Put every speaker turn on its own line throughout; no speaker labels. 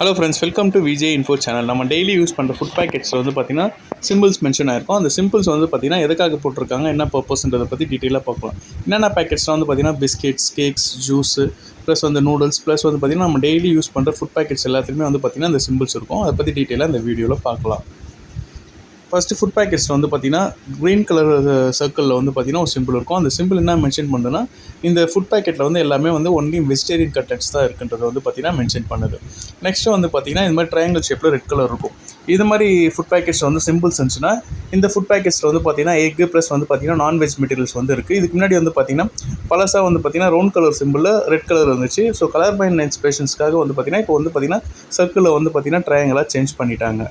Hello friends, welcome to VJ info channel. நம்ம daily use பண்ணுற food பேக்கெட்ஸில் வந்து பார்த்திங்கன்னா சிம்பிள்ஸ் மென்ஷன் ஆயிருக்கும். அந்த சிம்பிள்ஸ் வந்து பார்த்திங்கன்னா எதுக்காக போட்டிருக்காங்க, என்ன பர்பஸ்ன்றதை பற்றி டீட்டெயிலாக பார்க்கலாம். என்னென்ன பேக்கெட்ஸ்லாம் வந்து பார்த்திங்கன்னா பிஸ்கெட்ஸ், கேக்ஸ், ஜூஸு ப்ளஸ் வந்து நூடுல்ஸ் ப்ளஸ் வந்து பார்த்திங்கன்னா நம்ம டெய்லி யூஸ் பண்ணுற ஃபுட் பேக்கெட்ஸ் எல்லாத்துலேயுமே வந்து பார்த்திங்கன்னா அந்த சிம்பிள்ஸ் இருக்கும். அதை பற்றி டீட்டெயிலாக இந்த வீடியோவில் பார்க்கலாம். ஃபஸ்ட்டு ஃபுட் பேக்கெட்ஸில் வந்து பார்த்திங்கன்னா க்ரீன் கலர் சர்க்கிளில் வந்து பார்த்திங்கன்னா ஒரு சிம்பிள் இருக்கும். அந்த சிம்பிள் என்ன மென்ஷன் பண்ணுதுன்னா, இந்த ஃபுட் பேக்கெட்டில் வந்து எல்லாமே வந்து ஒன்லி வெஜிடேரியன் கண்டென்ட்ஸ் தான் இருக்குன்றது வந்து பார்த்திங்கன்னா மென்ஷன் பண்ணுது. நெக்ஸ்ட்டு வந்து பார்த்திங்கன்னா இந்த மாதிரி ட்ரையாங்கிள் ஷேப்பில் ரெட் கலர் இருக்கும். இது மாதிரி ஃபுட் பேக்கெட்ஸ் வந்து சிம்பிள்ஸ் இருந்துச்சுன்னா, இந்த ஃபுட் பேக்கெட்ஸில் வந்து பார்த்திங்கன்னா எக்கு ப்ளஸ் வந்து பார்த்திங்கன்னா நான்வெஜ் மெட்டீரியல்ஸ் வந்து இருக்குது. இதுக்கு முன்னாடி வந்து பார்த்திங்கன்னா பழசாக வந்து பார்த்திங்கன்னா ரவுண்ட் கலர் சிம்பிளில் ரெட் கலர் இருந்துச்சு. ஸோ கலர் பைன் இன்ஸ்பிரேஷன்ஸ்க்காக வந்து பார்த்திங்கன்னா இப்போ வந்து பார்த்திங்கன்னா சர்க்கிளில் வந்து பார்த்திங்கன்னா ட்ரையாங்கிளாக சேஞ்ச் பண்ணிட்டாங்க.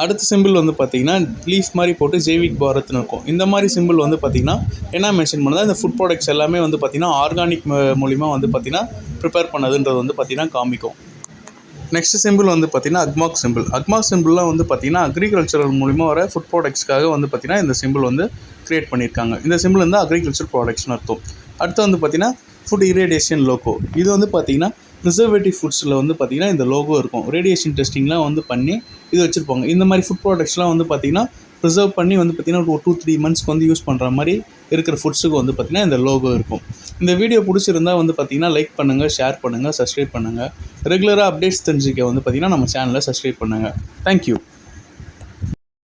அடுத்த சிம்பிள் வந்து பார்த்திங்கன்னா லீஃப் மாதிரி போட்டு ஜெய்விக் பாரத்னு இருக்கும். இந்த மாதிரி சிம்பிள் வந்து பார்த்திங்கன்னா என்ன மென்ஷன் பண்ணுதா, இந்த ஃபுட் ப்ராடக்ட்ஸ் எல்லாமே வந்து பார்த்திங்கன்னா ஆர்கானிக் மூலிமா வந்து பார்த்திங்கன்னா ப்ரிப்பேர் பண்ணதுன்றது வந்து பார்த்திங்கன்னா காமிக்கும். நெக்ஸ்ட் சிம்பிள் வந்து பார்த்திங்கன்னா அக்மார்க் சிம்பிள். அக்மார்க் சிம்பிள்லாம் வந்து பார்த்திங்கன்னா அக்ரிகல்ச்சரல் மூலிமா வர ஃபுட் ப்ராடக்ட்ஸ்க்காக வந்து பார்த்திங்கன்னா இந்த சிம்பிள் வந்து க்ரியேட் பண்ணியிருக்காங்க. இந்த சிம்பிள் வந்து அக்ரிகல்ச்சர் ப்ராடக்ட்ஸ்னு அர்த்தம். அடுத்து வந்து பார்த்திங்கன்னா ஃபுட் இரேடியேஷன் லோகோ. இது வந்து பார்த்திங்கன்னா ப்ரிசர்வேட்டிவ் ஃபுட்ஸில் வந்து பார்த்திங்கன்னா இந்த லோகோ இருக்கும். ரேடியேஷன் டெஸ்டிங்லாம் வந்து பண்ணி இது வச்சுருப்பாங்க. இந்த மாதிரி ஃபுட் ப்ராடக்ட்ஸ்லாம் வந்து பார்த்திங்கன்னா ப்ரிசர்வ் பண்ணி வந்து பார்த்திங்கன்னா ஒரு 2-3 மந்த்ஸ்க்கு வந்து யூஸ் பண்ணுற மாதிரி இருக்கிற ஃபுட்ஸுக்கு வந்து பார்த்திங்கன்னா இந்த லோகோ இருக்கும். இந்த வீடியோ பிடிச்சிருந்தா வந்து பார்த்திங்கன்னா லைக் பண்ணுங்கள், ஷேர் பண்ணுங்கள், சப்ஸ்கிரைப் பண்ணுங்கள். ரெகுலராக அப்டேட்ஸ் தெரிஞ்சுக்க வந்து பார்த்திங்கன்னா நம்ம சேனலை சப்ஸ்கிரைப் பண்ணுங்கள். தேங்க்யூ.